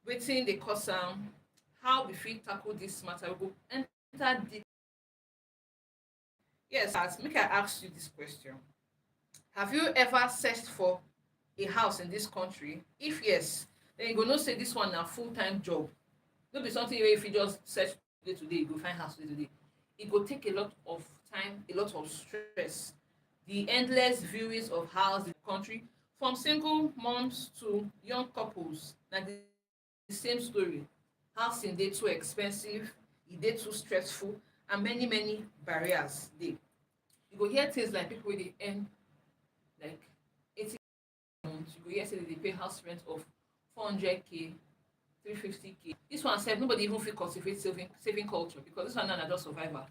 wetin dey cause am, how we fit tackle dis matter. We go enter deep. Yes, as make I ask you dis question. Have you ever searched for a house in dis country? If yes, then you go know say dis one na full time job. No be something wey you fit just search today today you go find house today today. E go take a lot of time, a lot of stress. The endless viewings of house in the country, from single moms to young couples, na the same story. Housing dey too expensive, e dey too stressful, and many barriers dey. You go hear things like people wey dey earn like 80 month, you go hear say dem dey pay house rent of 400k, 350k. This one sef nobody even fit cultivate saving culture, because this one now na just survival.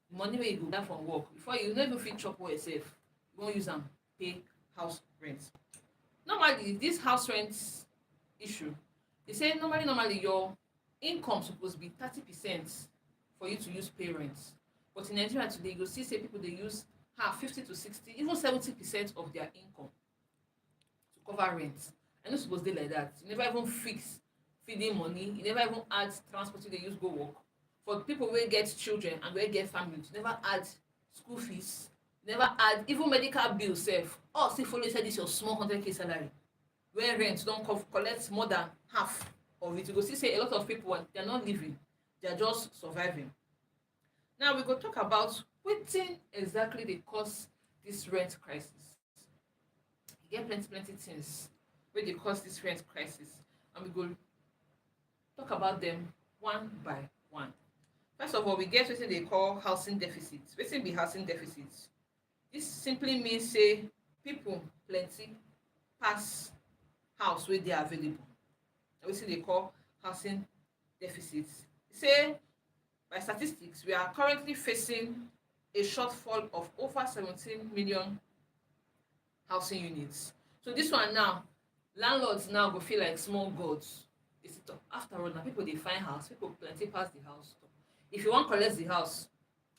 The money wey you go get from work, before you no even fit chop well sef, you wan use am pay house rent. Normally this house rent issue, dey say normally your income suppose be 30% for you to use pay rent. But in Nigeria today, you go see say people dey use 50 to 60, even 70% of their income to cover rent. I no suppose dey like that. You never even fix feeding money, you never even add transport wey dey use go work. For people wey get children and wey get family, you never add school fees, you never add even medical bill sef. All still follow inside this your small 100k salary, where rent don collect more than half of it. You go see say a lot of people, they are not living, they are just surviving. Now we go talk about wetin exactly dey cause this rent crisis. E get plenty things wey dey cause this rent crisis, and we go talk about them one by one. First of all, we get wetin dey call housing deficit. Wetin be housing deficit? This simply mean say people plenty pass house wey dey available. Na wetin dey call housing deficit. Say by statistics, we are currently facing a shortfall of over 17 million housing units. So this one now, landlords now go feel like small gods. After all, na people dey find house, people plenty pass the house. If you wan collect the house,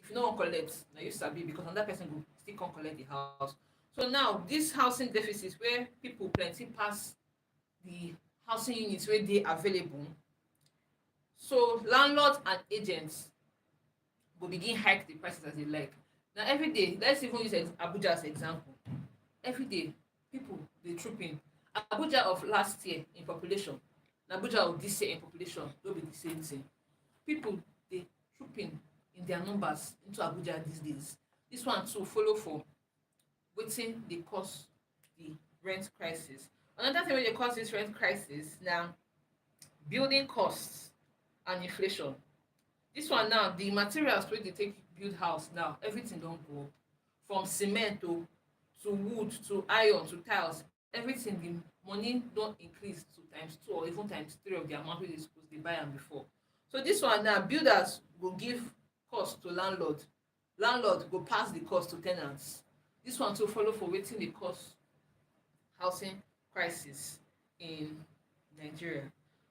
if you no wan collect, na you sabi, because another person go still come collect the house. So now this housing deficit, where people plenty pass the housing units wey dey available, so landlords and agents go begin hike the prices as they like. Na everyday, let's even use Abuja as example. Everyday people dey troop in. Abuja of last year in population na Abuja of this year in population no be the same thing. People dey troop in their numbers into Abuja these days. This one too follow for wetin dey cause the rent crisis. Another thing wey dey cause this rent crisis na building costs and inflation. This one now, the materials wey dey take build house now, everything don go up. From cement to wood to iron to tiles, everything, the money don increase to times 2 or even times 3 of the amount wey dey suppose dey buy am before. So this one now, builders go give cost to landlord, landlord go pass the cost to ten ants. This one too follow for wetin dey cause housing crisis in Nigeria.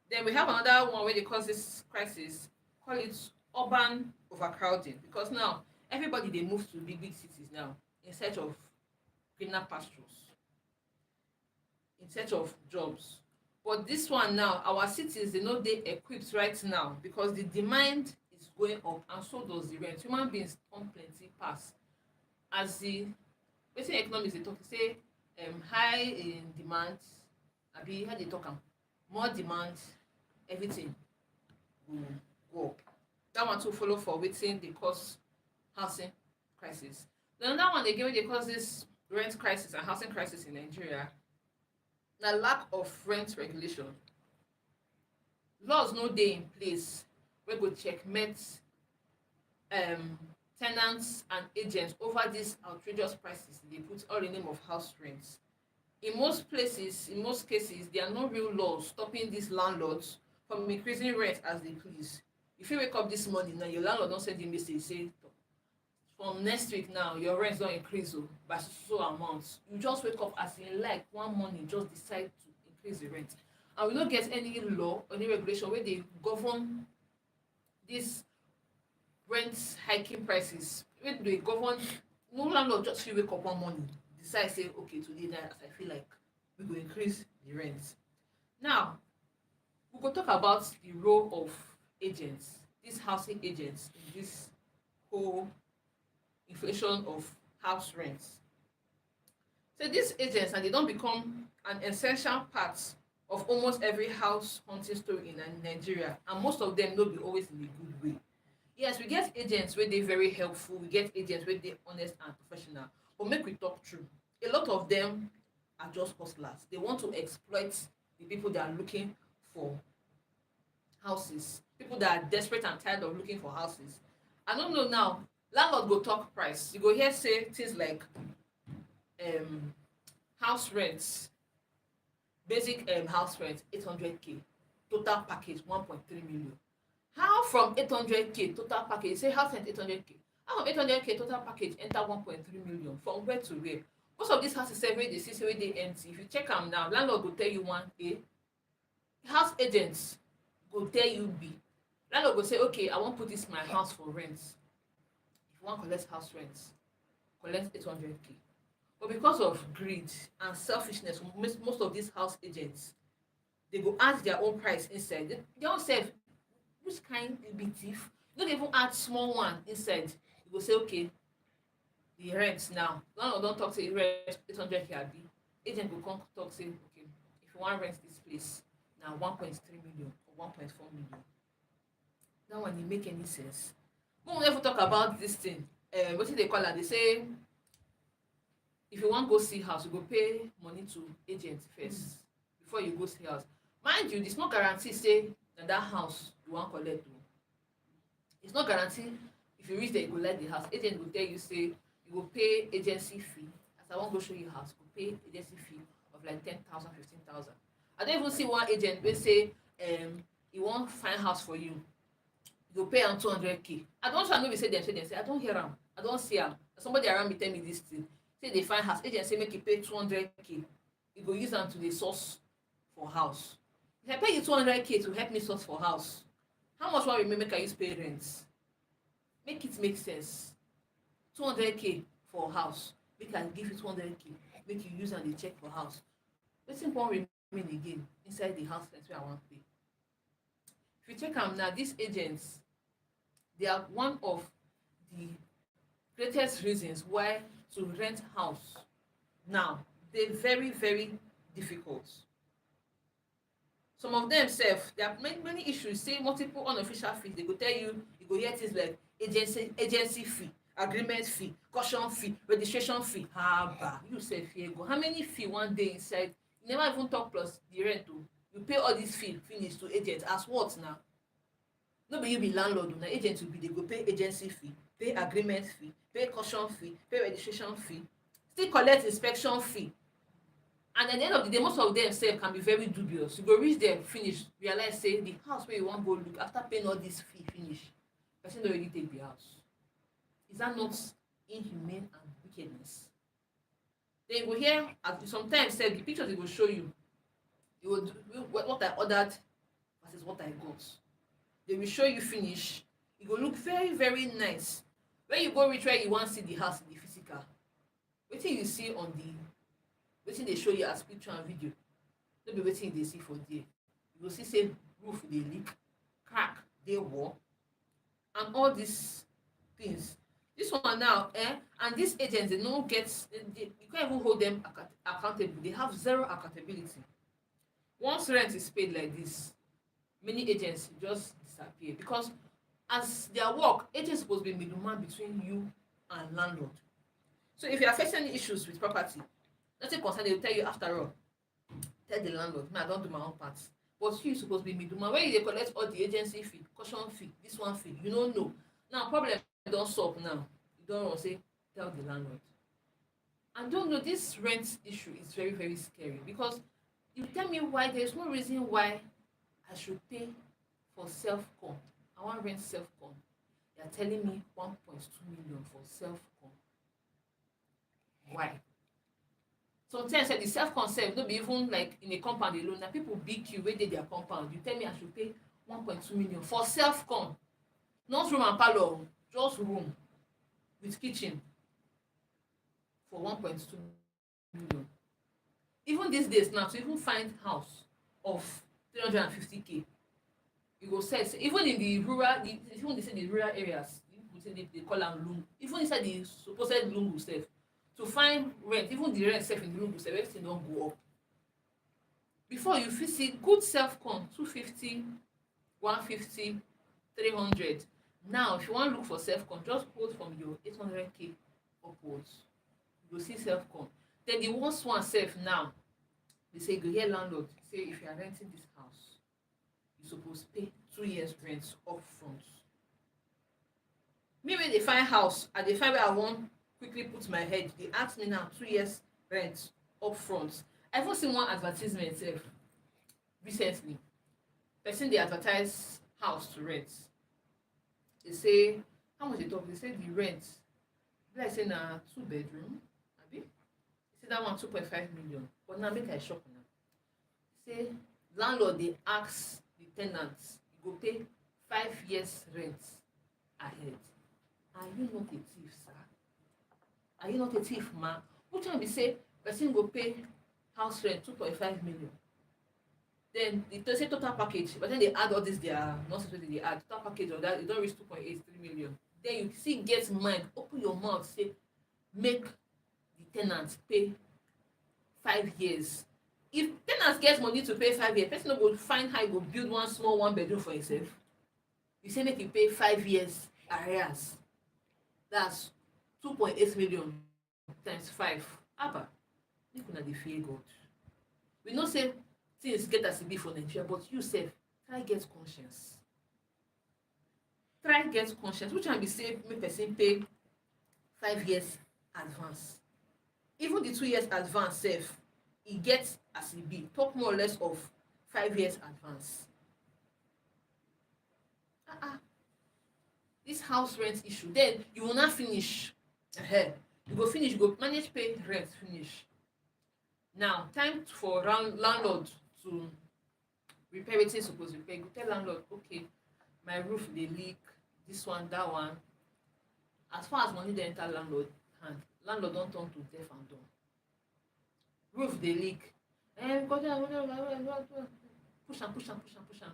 Then we have another one wey dey cause this crisis, call it urban overcrowding, because now everybody dey move to big cities now in search of greener pastures, in search of jobs. But this one now, our cities dey no dey equipped right now, because the demand is going up and so does the rent. Human beings don plenty pass. As the wetin economists dey talk say, high in demand, abi how dey talk am, more demand, everything go go up. That one too follow for wetin dey cause housing crisis. Then another one again wey dey cause this rent crisis and housing crisis in Nigeria na lack of rent regulation. Laws no dey in place wey go checkmate ten ants and agents over these outrageous prices dey put all in name of house rent. In most places, in most cases, there are no real laws stopping these landlords from increasing rent as they please. You fit wake up this morning now, your landlord don send you message say from next week now your rent don increase by so amount. You just wake up as you like one morning, just decide to increase the rent, and we no get any law or any regulation wey dey govern this rent hiking prices, wey dey govern. No landlord just fit wake up one morning decide say okay, today na as I feel like we go increase the rent. Now We go talk about the role of agents, these housing agents in this whole inflation of house rents. So these agents, and they don become an essential part of almost every house hunting story in Nigeria, and most of them no be always in a good way. Yes, we get agents wey dey very helpful, we get agents wey dey honest and professional, but make we talk true, a lot of them are just hustlers. They want to exploit the people that are looking for houses, people that are desperate and tired of looking for houses. I no know now, landlord go talk price, you go hear say things like um house rent, basic house rent 800k, total package 1.3 million. How from 800k total package, say house rent 800k, how from 800k total package enter 1.3 million, from where to where? Most of these houses sef wey dey see say wey dey empty, if you check am now, landlord go tell you one A, house agents go tell you B. Landlord go say okay, I wan put this my house for rent, if you wan collect house rent, collect 800k. But because of greed and selfishness, most of these house agents, they go add their own price inside. They own sef, which kind be thief? You no dey even add small one inside. You go say okay, the rent now, landlord don talk say rent 800k abi, agent go come talk say okay, if you wan rent this place na 1.3 million or 1.4 million. That one dey make any sense? Make we no even talk about this thing, wetin dey call am, dey say if you wan go see house, you go pay money to agent first before you go see house. Mind you, there's no guarantee say na that house you wan collect o. It's not guarantee if you reach there you go like the house. Agent go tell you say you go pay agency fee. As I wan go show you house, you go pay agency fee of like 10,000, 15,000. I don even see one agent wey say he wan find house for you, you go pay am 200k. I don sure no be say dem say I don hear am, I don see am. Somebody around me tell me this thing, say dey find house, agent say make you pay 200k, you go use am to dey source for house. If I pay you 200k to help me source for house, how much wan remain make I use pay rent? Make it make sense. 200k for house, make I give you 200k, make you use am dey check for house. Wetin wan remain again inside the house rent wey I wan pay? If you check am now, these agents, they are one of the greatest reasons why to rent house now dey very very difficult. Some of them sef, there are many issues, say multiple unofficial fees. They go tell you, you go hear things like agency fee, agreement fee, caution fee, registration fee. Haba, you sef here go, how many fee one day inside? You never even talk plus the rent o. You pay all this fee finish to agent as what now? No be you be landlord o, na agent you be. They go pay agency fee, pay agreement fee, pay caution fee, pay registration fee, still collect inspection fee. And at the end of the day, most of them sef can be very dubious. You go reach there finish, realize say the house wey you wan go look, after paying all this fee finish, person don already take the house. Is that not inhumane and wickedness? Then you go hear, sometimes sef the pictures they go show you, you go do what I ordered versus what I got. They will show you finish, e go look very very nice. When you go reach where you wan see the house in the physical, wetin you see on the, wetin dey show you as picture and video, no be wetin you dey see for there. You go see say roof dey leak, crack dey wall, and all these things. This one now, and these agents, they no get, you can't even hold them accountable. They have zero accountability. Once rent is paid like this, many agents just disappear, because as their work, agents supposed to be middleman between you and landlord. So if you are facing any issues with property, nothing concern, they will tell you after all, tell the landlord, man, I don't do my own part. But you supposed to be middleman. When you collect all the agency fee, caution fee, this one fee, you don't know. Now problem don solve now. You don't want to say, tell the landlord. And don't know, this rent issue is very very scary, because you tell me why there's no reason why I should pay for self-con. I want rent self-con. You're telling me 1.2 million for self-con. Why? Sometimes the self-con sef no be even like in a compound alone. Na people big queue wey dey their compound. You tell me I should pay 1.2 million for self-con. Not room and parlour, just room with kitchen for 1.2 million. Even these days now, to even find house of 350k, you go sell, even in the rural, even they say the rural areas, people say they call am lungu, even inside the supposed lungu sef, to find rent, even the rent sef in the lungu sef, everything don go up. Before you fit see good self con 250, 150, 300. Now if you wan look for self con, just hold from your 800k upwards, you go see self con. Then the worst one sef now, they say you go hear landlord say if you are renting this house, you suppose pay 2 years rent up front. Me wey dey find house, I dey find where I wan quickly put my head, dey ask me now 2 years rent up front. I even see one advertisement sef recently, person dey advertise house to rent. Dey say how much dey talk, dey say the rent be like say na 2 bedroom abi, say that one 2.5 million, but now make I shock una, say landlord dey ask the ten ant you go pay 5 years rent ahead. Are you not a thief, sir? Are you not a thief, ma? Which one be say person go pay house rent 2.5 million, then they say total package, but then they add all this their nonsense wey dey add, total package of that e don reach 2.83 million. Then you still get mind open your mouth say make the ten ant pay 5 years. If ten ant get money to pay 5 years, person no go find how e go build one small 1 bedroom for himself. You say make you pay 5 years arrears, that's 2.8 million times 5. Haba, make una dey fear God. We know say things get as e be for Nigeria, but you sef try get conscience. Try get conscience. Which one be say make person pay 5 years advance? Even the 2 years advance sef, e get as e be, talk more or less of 5 years advance. This house rent issue, then you will not finish. You go finish, you go manage pay rent finish. Now time for landlord to repair wetin suppose repair. You go tell landlord, okay, my roof dey leak, this one, that one. As far as money dey enter landlord hand, landlord don turn to deaf and dumb. Roof dey leak, push am.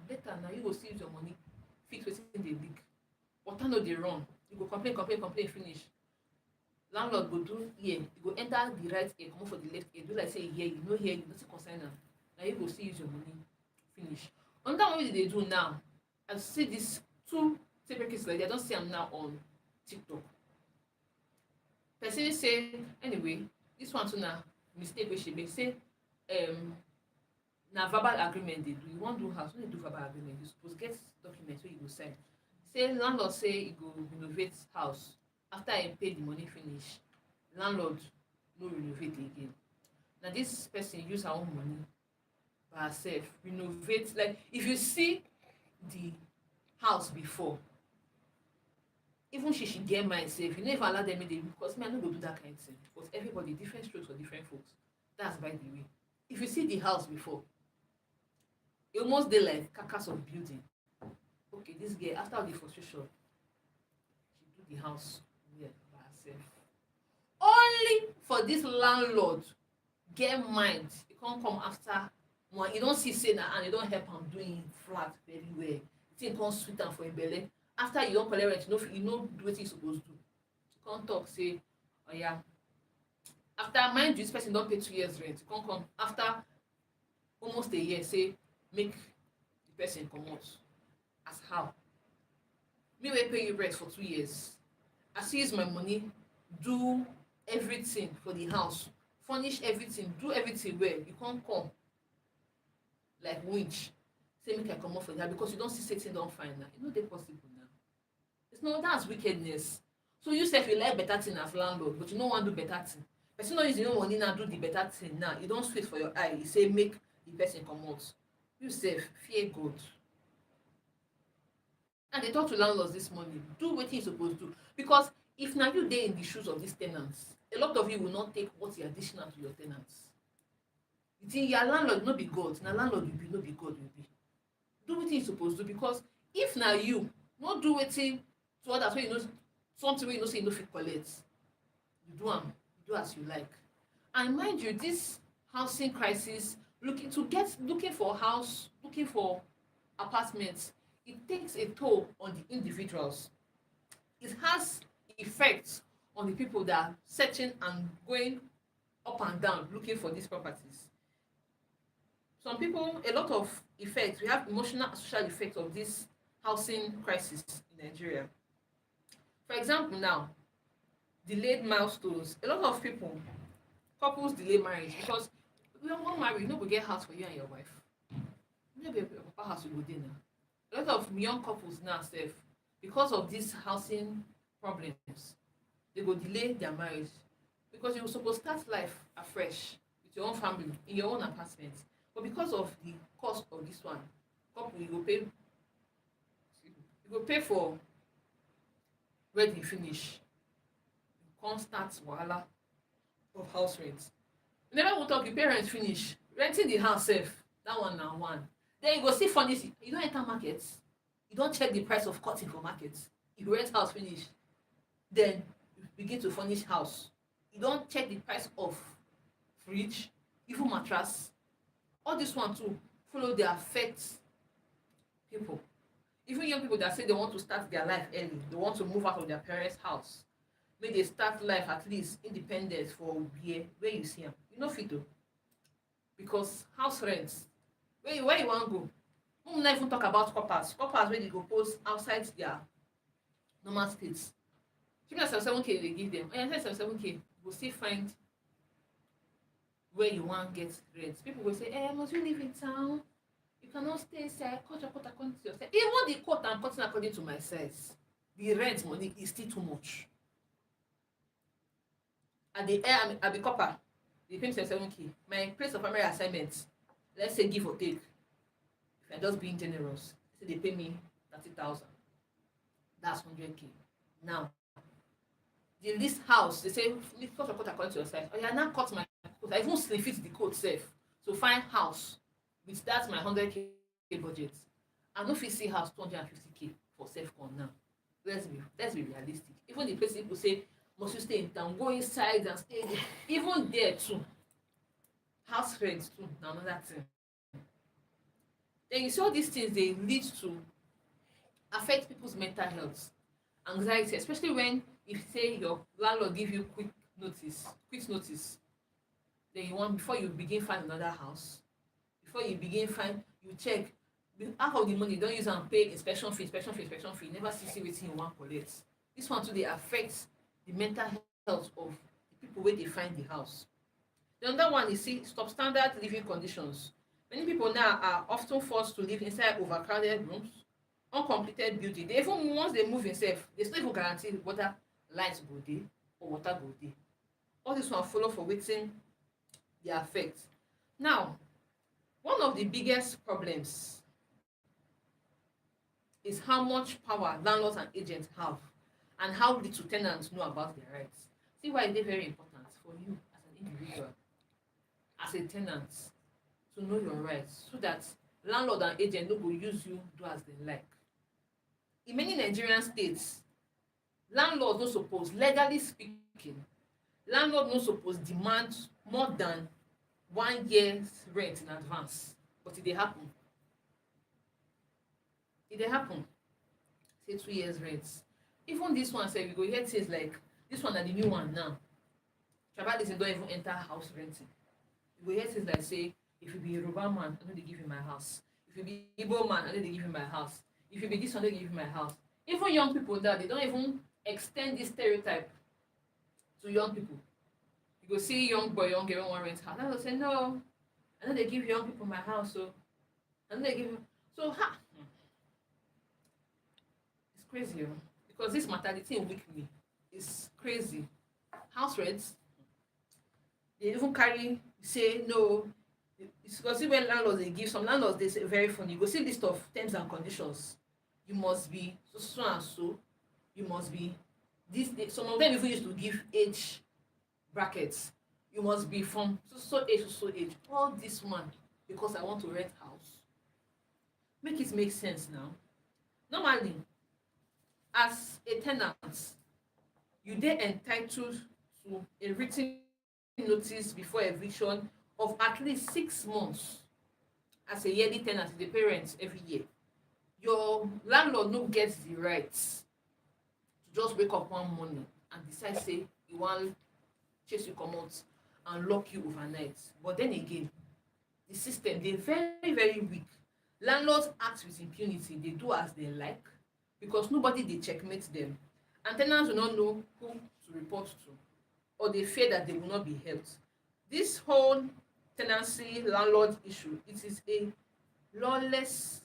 Later na you go still use your money fix wetin dey leak. Water no dey run, you go complain finish. Landlord go do ear, you go enter the right ear, comot for the left ear, do like say e hear you, no hear you, nothing concern am. Na you go still use your money finish. Another one wey dey do now, I see this 2 separate cases like that, I don see am now on TikTok. Person say, anyway, this one too na mistake wey she make, say na verbal agreement dey do. You wan do house, no dey do verbal agreement, you suppose get document wey you go sign. Say landlord say e go renovate house, after I pay the money finish, landlord no renovate again. Na this person use her own money by herself renovate. Like if you see the house before, even she get mind sef, you no even allow them make dey, because me I no go do that kind thing, but everybody different strokes for different folks. That's by the way. If you see the house before, e almost dey like carcass of building. Okay, this girl after all the frustration, she do the house well by herself. Only for this landlord get mind, e come after one, e don see say na and e don help am do im flat very well, the thing come sweet am for im belle. After you don collect rent, you no do wetin you suppose do, you come talk say oya, after mind you this person don pay 2 years rent, you come after almost a year say make the person comot. As how? Me wey pay you rent for 2 years, I still use my money do everything for the house, furnish everything, do everything well, you come like winch say make I comot for that because you don see say thing don fine. Now e no dey possible now. It's no, that's wickedness. So you sef you like better thing as landlord, but you no wan do better thing. Person no use im own money now do the better thing, now e don sweet for your eye, e say make the person comot. You sef fear God. And dey talk to landlords this morning, do wetin you suppose do, because if na you dey in the shoes of these ten ants, a lot of you will not take what you are dishing out to your ten ants. The thing, your landlord no be God, na landlord you be, no be God you be. Do wetin you suppose do, because if na you no do wetin to others wey you know, something wey you know say you no fit collect, you do am, you do as you like. And mind you, this housing crisis, looking for house, looking for apartments, it takes a toll on the individuals. It has effects on the people that are searching and going up and down looking for these properties. Some people, a lot of effects. We have emotional and social effects of this housing crisis in Nigeria. For example, now, delayed milestones. A lot of people, couples delay marriage because we are one married, you no go get house for you and your wife. No be your papa house you go dey now. A lot of young couples now sef, because of these housing problems, they go delay their marriage because you suppose start life afresh with your own family in your own apartment, but because of the cost of this one, couple you go pay for wedding finish, you come start wahala of house rent. You never go talk you pay rent finish, renting the house sef, that one na one. Then you go still furnish, you don enter market, you don check the price of cotton for market, you rent house finish, then you begin to furnish house, you don check the price of fridge, even mattress. All this one too follow dey affect people. Even young people that say they want to start their life early, they want to move out of their parents house, make they start life at least independent for where you see am, you no fit o, because house rent, where you wan go? Make we no even talk about corpers wey dey go post outside their normal states. Shey na 77k you dey give dem, oya inside 77k you go still find where you wan get rent. People go say, must you live in town? You cannot stay inside, cut your coat according to your size. Even the coat I'm cutting according to my size, the rent money is still too much. At the end, I be copper, they pay me 77k. My place of primary assignment, let's say give or take, if I just being generous, say they pay me 30,000. That's 100k. Now, this house, they say, cut your coat according to your size. Oh, yeah, now cut my coat. I even slim fit the coat safe. So find house with that my 100k budget. I no fit see house 250k for self con now. Let's be realistic. Even the place people say must you stay in town, go inside and stay there. Even there too, house rent too na another thing. Then you see all these things, they lead to affect people's mental health, anxiety, especially when if say your landlord give you quick notice, then you want, before you begin find another house, before you begin find, you check half of the money you don use am pay inspection fee, you never see wetin you wan collect. This one too dey affect the mental health of the people wey dey find the house. The another one is see substandard living conditions. Many people now are often forced to live inside overcrowded rooms, uncompleted building. They even once they move in sef, they still even guarantee whether light go dey or water go dey. All this one follow for wetin dey affect. Now, one of the biggest problems is how much power landlords and agents have and how little tenants know about their rights. See why e dey very important for you as an individual, as a tenant, to know your rights so that landlord and agent no go use you do as dem like. In many Nigerian states, landlord no suppose, legally speaking, landlord no suppose demand more than 1 year's rent in advance, but e dey happen. Say 2 years rent. Even this one sef, you go hear things like this one na the new one now. Tribalism don even enter house renting. You go hear things like say, if you be Yoruba man, I no dey give you my house. If you be Igbo man, I no dey give you my house. If you be this one, I no dey give you my house. Even young people now, they don't even extend this stereotype to young people. You go see young boy, young girl wan rent house. I go say, no, I no dey give young people my house, so I no dey give you. So it's crazy, because this matter, the thing weak me. It's crazy. House rents, they even carry say no. It's because when landlords they give, some landlords they say very funny. You go see list of terms and conditions. You must be so and so. You must be this. Some of them even used to give age brackets. You must be from so age to so age. All this one because I want to rent house. Make it make sense now. Normally, as a tenant, you dey entitled to a written notice before eviction of at least 6 months. As a yearly tenant, you dey pay rent every year. Your landlord no get the right to just wake up one morning and decide say e wan chase you comot and lock you overnight. But then again, the system dey very very weak. Landlords act with impunity, dey do as dem like, because nobody dey checkmate dem, and ten ants will not know who to report to, or dey fear that they will not be helped. This whole tenancy landlord issue, it is a lawless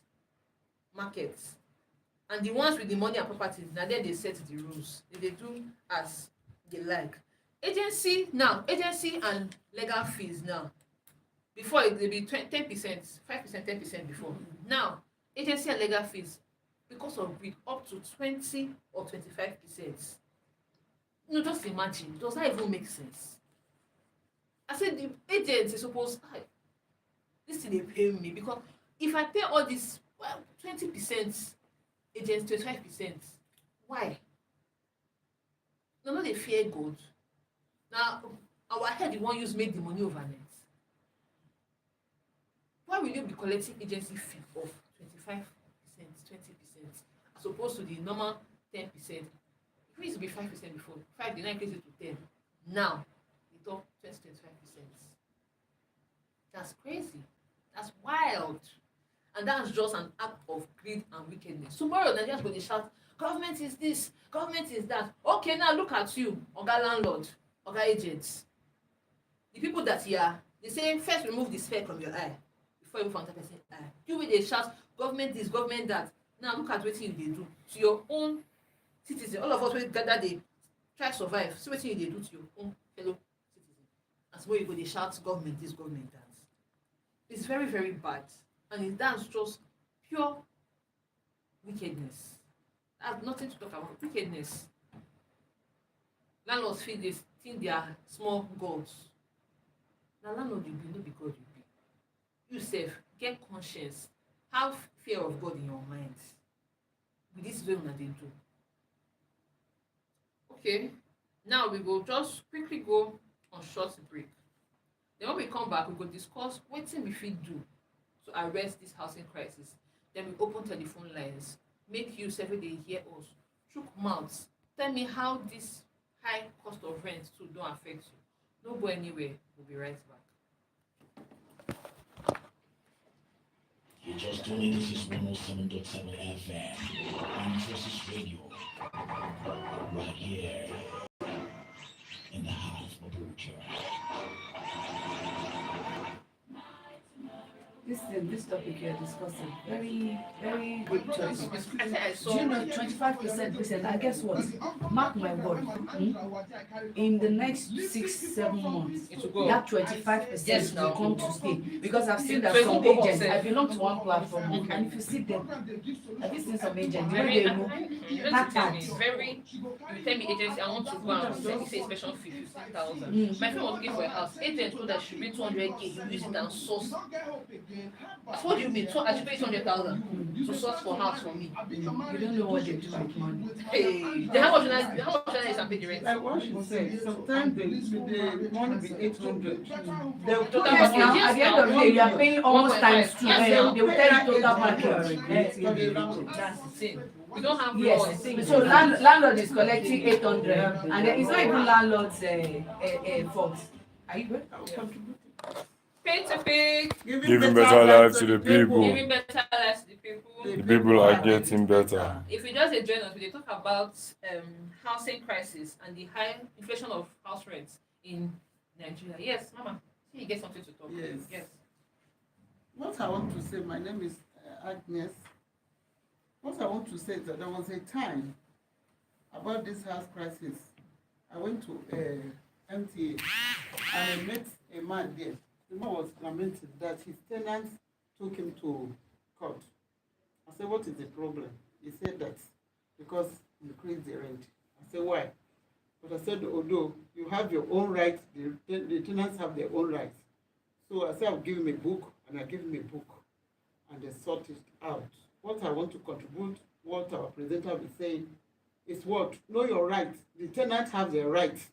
market, and the ones with the money and properties na dem dey set the rules. Dem dey do as they like. Agency and legal fees now, before it dey be 10%, 5%, 10% before. Now agency and legal fees, because of greed, up to 20 or 25%. No, just imagine, does that even make sense? I said the agent is suppose, this thing dey pain me, because if I pay all this, well, 20% agent, 25%, why? Una no dey fear God. Na our head you wan use make the money overnight. Why will you be collecting agency fee of 25%, 20%, as opposed to the normal 10%? It used to be 5% before. 5, they now increase it to 10. Now, they talk 20, 25%. That's crazy. That's wild. And that's just an act of greed and wickedness. Tomorrow, Nigerians go dey shout, government is this, government is that. Okay, now look at you, oga landlord, oga agents. The people that you are, they say first remove the speck from your eye before you find another person eye. You wey dey shout government this, government that. Now look at wetin you dey do to your own citizen. All of us wey gather dey try survive, see wetin you dey do to your own fellow citizen. As well you go dey shout government this, government that. It's very very bad, and that's just pure wickedness. That's nothing to talk about. Wickedness. Landlords fit dey think they are small gods. Na landlord you be, no be God you be. You sef get conscience, have fear of God in your mind. With this wey una dey do. Okay, now we go just quickly go on short break. Then when we come back, we go discuss wetin we fit do to arrest this housing crisis. Then we open telephone lines, make you sef wey dey hear us chook mouth, tell me how this high cost of rent too don affect you. No go anywhere, we'll be right back. You just told me this is 107.7 FM on Versus Radio, right here in the heart of Abuja. This topic you're discussing, very, very good choice. I Do you know 25%? And guess what? Mark my word. In the next 6-7 months, It will go. that 25% Yes, will now. come to stay. Because I've seen that So it some will go agents, up, I belong to one platform, Okay. and if you see them, have you seen some agents? The way Very, they look, you that tell me, part. very, you tell me agency, I want to go and send you say inspection fee 15,000. Mm. My friend was looking for a house. Agent told her she should pay 200K, you use it and source. What do you mean? I should pay 200,000 to source for house for me. You don't know what they do with money. Hey, then how much is I pay the rent? Like what she said, sometimes they want to be 800. They'll put Total Yes, package, now, yes, at the end now. of the day, you are paying almost 1.5. times 2. Yes, They now. will tell you total package. Yes. That's the thing. We don't have Yes, laws. so landlord is collecting 800, and then it's not even landlord's fault. Are you good? Pay to pay, Giving better life to the people. giving better life to the people. The people are getting better. If you just join us, we dey talk about housing crisis and the high inflation of house rents in Nigeria. Yes, Mama, see you get something to talk. Yes. Yes. What I want to say, my name is Agnes. What I want to say is that there was a time about this house crisis. I went to MTA and I met a man there. The man was lamenting that his tenants took him to court. I said, what is the problem? He said that because you increased the rent. I said, why? But I said, although you have your own rights, the tenants have their own rights. So I said, I'll give him a book, and I gave him a book, and they sort it out. What I want to contribute, what our presenter is saying, is what? Know your rights. The tenants have their rights.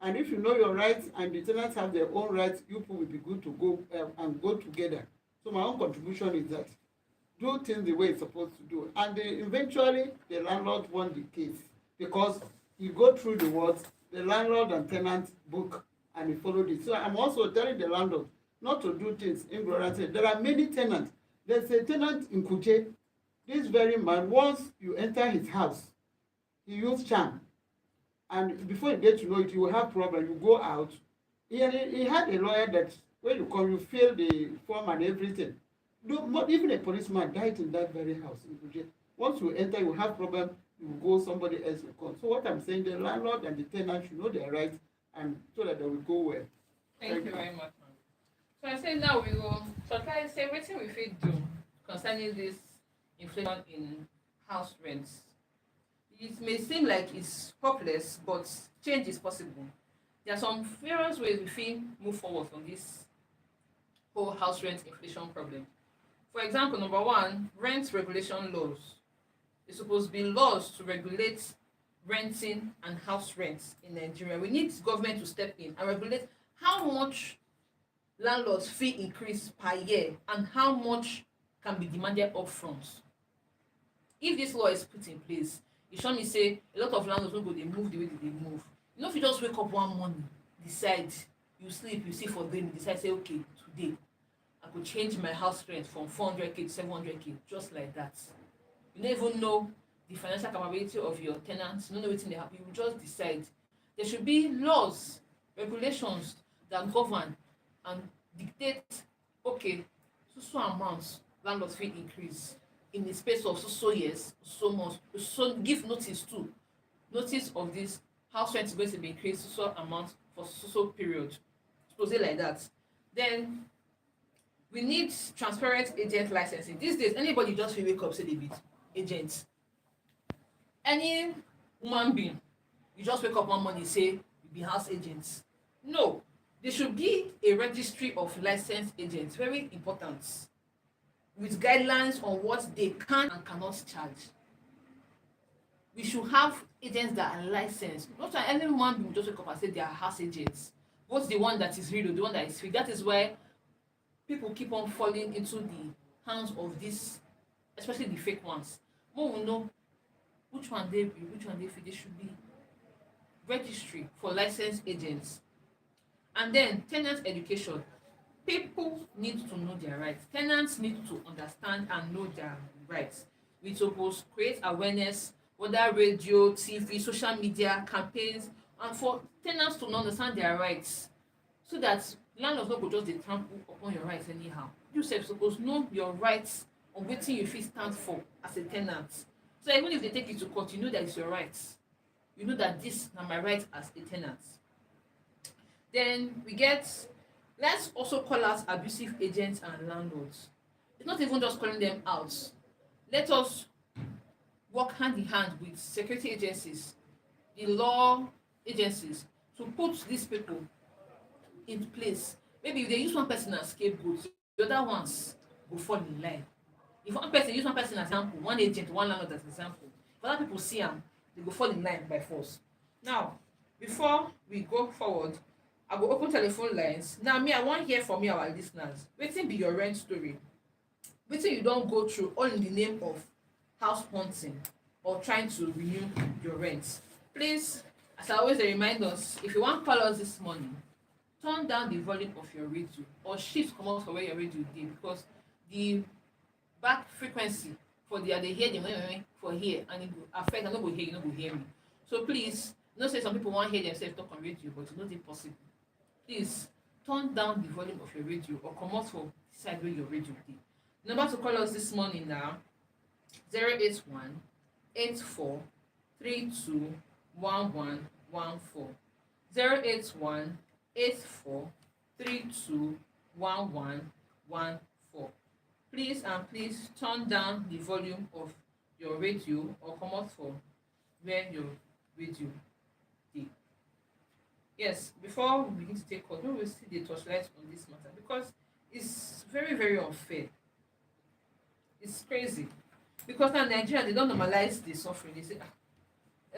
And if you know your rights and the tenants have their own rights, you people will be good to go and go together. So my own contribution is that do things the way it's supposed to do. And eventually, the landlord won the case because you go through the words, the landlord and tenant book, and he followed it. So I'm also telling the landlord not to do things ignorantly. There are many tenants. There's a tenant in Kuje. This very man, once you enter his house, he used charm. And before you get to know it, you will have problem. You go out. He had a lawyer that when you come, you fill the form and everything. Not even a policeman died in that very house in Kuje. Once you enter, you have problem. You go, somebody else will come. So what I'm saying, the landlord and the tenant should know their rights, and so that they will go well. Thank you very much, ma'am. So I say now we go. So can I say what we fit do concerning this inflation in house rents? It may seem like it's hopeless, but change is possible. There are some various ways we fit move forward from this whole house rent inflation problem. For example, number one, rent regulation laws. It's supposed to be laws to regulate renting and house rents in Nigeria. We need government to step in and regulate how much landlords fee increase per year and how much can be demanded upfront. If this law is put in place, e sure me say a lot of landlords no go dey move the way they move. You know, if you just wake up one morning, decide, you sleep, you see for dream, decide say okay, today I go change my house rent from 400k to 700k, just like that. You don't even know the financial capability of your tenants. You don't know wetin dey happen. You just decide. There should be laws, regulations that govern and dictate, okay, so amounts landlords fit increase in the space of so years, so much, so give notice to. Notice of this house rent is going to be increased so amount for so period. Suppose it like that. Then we need transparent agent licensing. These days, anybody just fit wake up say they be agent. Any human being, you just wake up one morning say you be house agent. No, there should be a registry of licensed agents, very important, with guidelines on what they can and cannot charge. We should have agents that are licensed. Not that any human being will just wake up and say they are house agents. Both the one that is real or the one that is fake. That is why people keep on falling into the hands of these, especially the fake ones. More will know which one they be, which one they fake. There should be registry for licensed agents. And then tenant education. People need to know their rights. Tenants need to understand and know their rights. We suppose create awareness, whether radio, TV, social media campaigns, and for tenants to understand their rights, so that landlords no go just dey trample upon your rights anyhow. You sef suppose know your rights on wetin you fit stand for as a tenant. So even if they take you to court, you know that it's your rights. You know that this na my right as a tenant. Then we get, let's also call out abusive agents and landlords. It's not even just calling them out. Let us work hand in hand with security agencies, the law agencies, to put these people in place. Maybe if they use one person as scapegoat, the other ones go fall in line. If one person use one person as example, one agent, one landlord as example, if other people see am, they go fall in line by force. Now, before we go forward, I go open telephone lines. Now, me, I wan hear from you, our listeners. Wetin be your rent story? Wetin you don go through all in the name of house hunting or trying to renew your rent? Please, as I always dey remind us, if you wan call us this morning, turn down the volume of your radio or shift comot for where your radio dey, because the back frequency for the I dey hear them for here, and it go affect, I no go hear, you no go hear me. So please, you know say some people wan hear themselves talk on radio, but e no dey possible. Please turn down the volume of your radio or comot for the side where your radio dey. Number to call us this morning now, 081 84 32 1114. 081 84 32 1114. Please and please turn down the volume of your radio or comot for where your radio dey. Yes, before we begin to take call, we will see the torchlight on this matter, because it's very, very unfair. It's crazy. Because now Nigeria, they don't normalize the suffering. They say,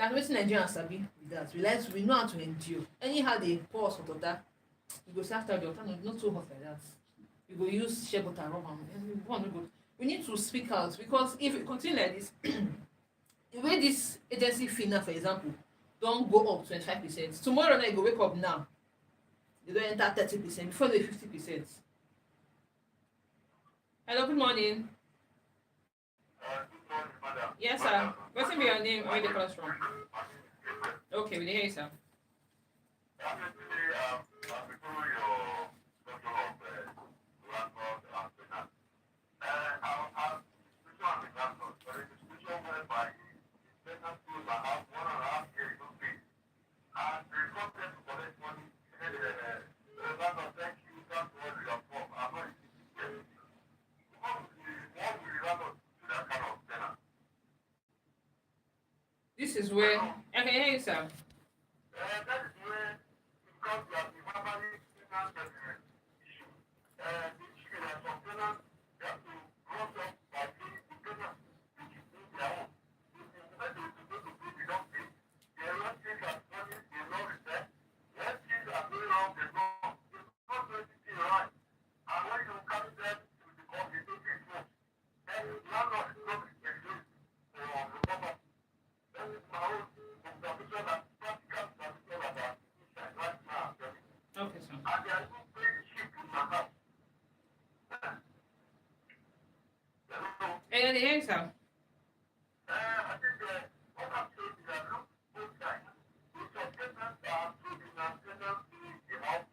ah, wetin Nigerians sabi be that. We know how to endure. Anyhow they pour us hot water, we go say after the water not too hot like that. We go use shea butter rub am. One no go. we need to speak out, because if it continue like this, the way this agency fee now, for example, don't go up 25%. Tomorrow night you go wake up now, they don't enter 30%, before they 50%. Hello, good morning. Good morning, madam. Yes, sir. What's be your name? Where they call us from? Okay, we hear you, sir. Obviously, before your doctor of landlord and tenant, I'm this one is landlord, but it's a situation whereby tenant feels I have 1.5 years to pay. And the requested to collect money, landlord, thank you, that's what we are for. I'm not interested. What will the landlord do that kind of tenant? This is where I can hear you, sir. That is where, because we have been verbally tenant issue. The issue is some tenants, they have to cross up by paying the tenant, which is in their own. When they go to pay, they don't pay. They don't take as money, they don't return. When things are going wrong, they go. They don't do anything right. And when you carry them to the court, they take it home. Then the landlord is not responsible for the property. That is my own observation and practical observation about inside right now. Okay, sir. And they are even paying cheap in my house. Hello? I can hear you, sir. I think what I'm saying is that look both sides. If some tenants are approving and tenants pay the house,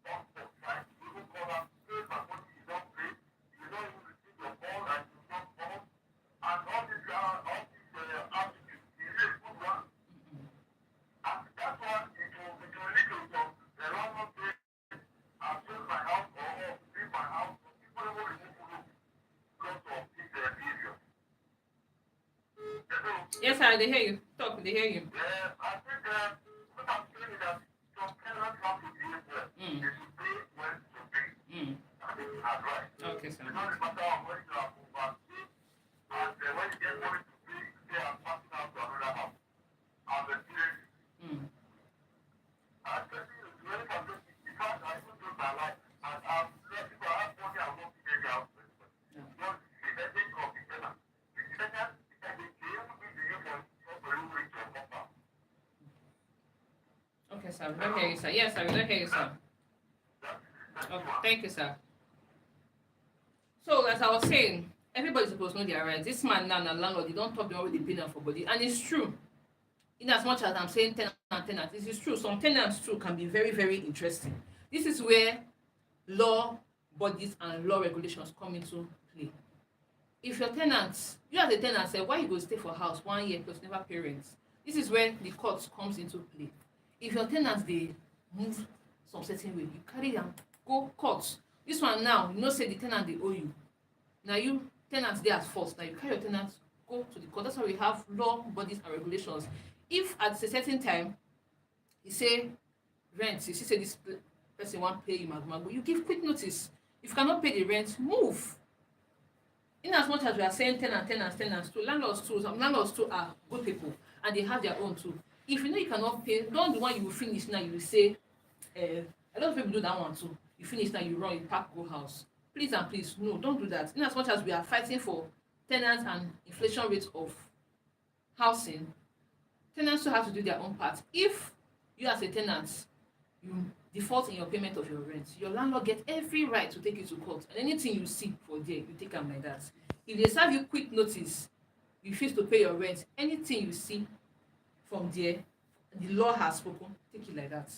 don't for fine. You will call and pay my money, you don't pay. You don't even receive your call and you don't call. And all this attitude is a good one. And that's why it will lead to some the landlord say, I've sold my house or leave my house. People don't want to remove because of this behavior. Hello? Yes, sir. They hear you. Talk. They hear you. I think what I'm saying is that some tenants have to behave well. Mm. They should pay when to pay. Mm. And they should advise. Okay, sir. It's not a matter of when you have overpaid and when you get money to pay, you say I'm passing out to another house. And the period, Mm. I'm telling you, the way I'm looking, in fact, I even do my life. And I'm if I have money, I won't pay the house. Yeah. Because the headache of the tenant. The tenant, they even give the union not to reach your compound. Okay, sir. We don't hear you, sir. Yes, sir. We don't hear you, sir. Okay. Thank you, sir. So, as I was saying, everybody's supposed to know their rights. This man now, the landlord, they don't talk them already been for body, and it's true. In as much as I'm saying tenant, this is true. Some tenants too can be very, very interesting. This is where law bodies and law regulations come into play. If your tenants, you as a tenant say, why you go stay for house 1 year plus never pay rent? This is where the court comes into play. If your tenants they move some certain way, you carry them, go court. This one now, you know say the tenant they owe you. Now you tenants they at fault. Now you carry your tenants, go to the court. That's why we have law bodies and regulations. If at a certain time you say rent, you see say this person won't pay you magmago, you give quick notice. If you cannot pay the rent, move. In as much as we are saying tenants too, landlords too, some landlords too are good people and they have their own too. If you know you cannot pay, don't the one you will finish now, you will say, a lot of people do that one too. You finish now, you run, you pack, go house. Please and please, no, don't do that. In as much as we are fighting for tenants and inflation rates of housing, tenants still have to do their own part. If you as a tenant, you default in your payment of your rent, your landlord get every right to take you to court, and anything you see for there, you take am like that. If they serve you quick notice, you refuse to pay your rent, anything you see from there, the law has spoken, take it like that.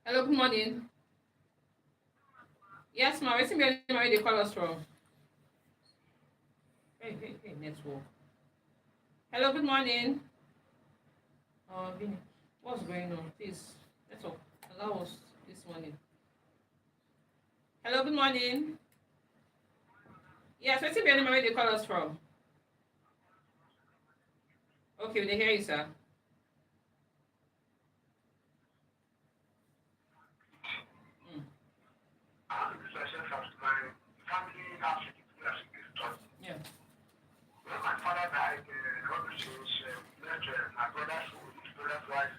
Hello, good morning. Yes, ma, wetin be your name and where you dey call us from? Hey, network. Hello, good morning. Vinny, what's going on? Please, network, allow us this morning. Hello, good morning. Yes, wetin be your name and where you dey call us from? Okay, we dey hear you, sir. I want to do myself as my family has to Yeah. when my father died, all the things left my brother's wife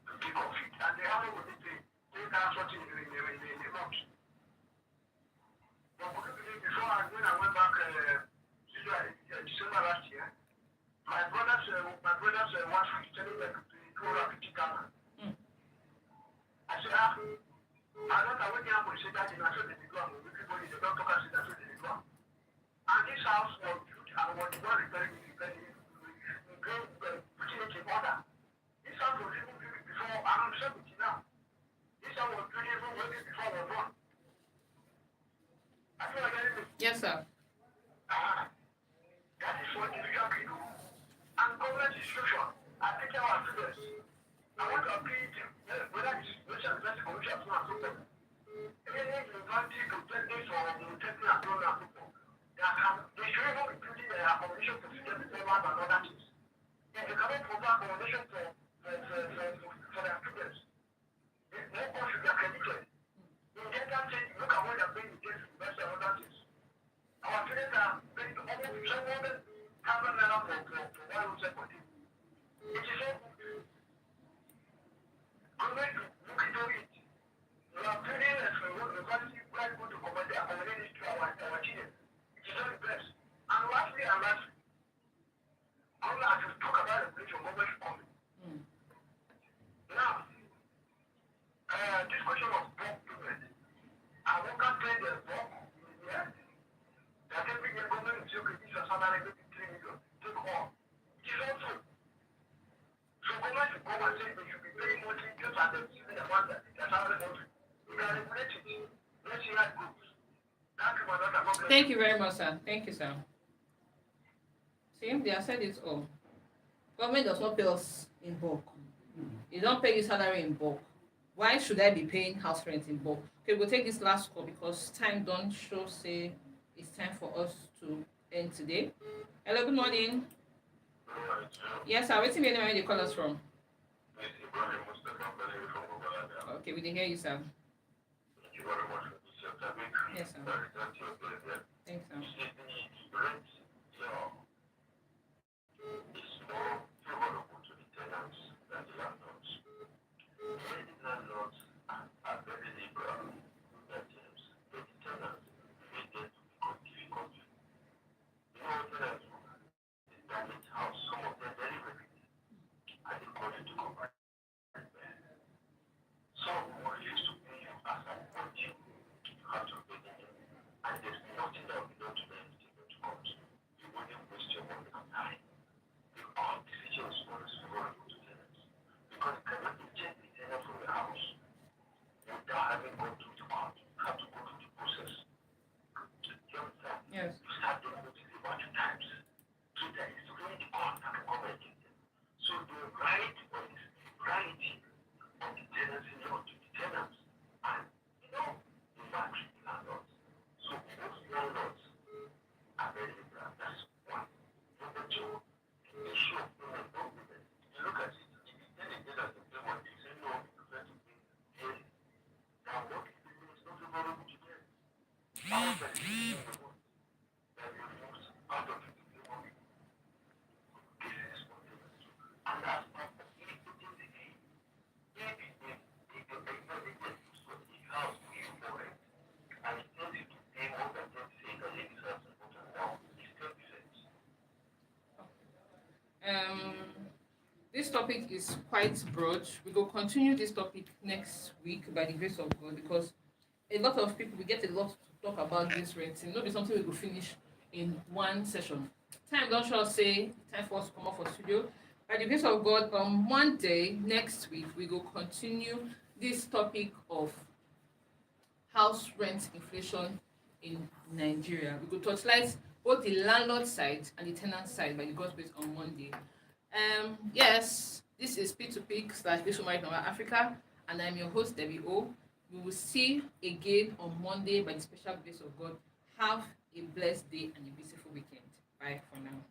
to take off it. And they have to pay down something in a month. But before I not repairing it, putting it in order. This house was even built before, I'm 70 now. This house was built even way before I was born. I feel like anything. Yes, sir. That is what individual can do. And government institution are taking our students. I want to appeal to whether it's social university commission or so and so forth. Any university to take this or taking and so on and so forth. They should even be building their accommodation procedure before and other things. If they cannot provide accommodation for their students, no cost should be accredited. In that case, look at what they're paying in this university and other things. Our students are paying almost 700,000 naira for 1 room secondary. It is so good. Government to look into it. We are building a university where we go to accommodate this to our children. It is not the best. And lastly, I would like to talk about regulation government should come in. Now, this question of bulk payment. I won't pay the bulk. Yeah. That every year government will say, okay, this is a salary, maybe 3 million. Take all. It is not true. So government should come and say they should be paying monthly just as they see the one that their salary monthly. We can regulate it. Let's see how it goes. Thank you, my daughter. Thank you very much, sir. Thank you, sir. See, they have said it all. Government does not pay us in bulk. You don't pay your salary in bulk. Why should I be paying house rent in bulk? Okay, we'll take this last call because time don't show say it's time for us to end today. Hello, good morning. Yes, sir. What's the name where you call us from? Okay, we didn't hear you, sir. Thank you very much for this topic. Yes, sir. Thanks, sir. It's more favorable to the tenants than the landlords. Many landlords are very liberal with their tenants, but the tenants make them to become difficult. You know what tenants do? They damage house, some of them very rapidly, and they call you to come back. Some will refuse to pay you as I want you. You have to pay them, and there's nothing that will be done to them to go to court. You wouldn't waste your money and time. All decisions always favorable to tenants. Because you cannot eject the tenant from the house without having gone through the court. You have to go through the process. You understand? Yes. You start doing notice about 2 times. So that it's only the court that can come and get them. So the right or the legality of the tenancy law to the tenants and the factory landlords. So most landlords are very liberal. That's one. Number 2, the issue of payment of payment. You look at it, if you tell the tenant to pay money, you say no, you prefer to pay yearly. Now what if the payment is not favorable to them? How is that the one that you remove out of it to pay money? This is what they do. And that's not putting the key. If the house we for it, and it tells you to pay more than 10%, and it is as important now, it's 10%. This topic is quite broad. We will continue this topic next week by the grace of God because a lot of people we get a lot to talk about this renting. Not be something we will finish in one session. Time don't sure say time for us to come up for studio. By the grace of God, on Monday next week we will continue this topic of house rent inflation in Nigeria. We will touchlight both the landlord side and the tenant side by the God's grace on Monday. Yes, this is P2P/Bishop Married Nova Africa, and I'm your host Debbie O. We will see again on Monday by the special grace of God. Have a blessed day and a beautiful weekend. Bye for now.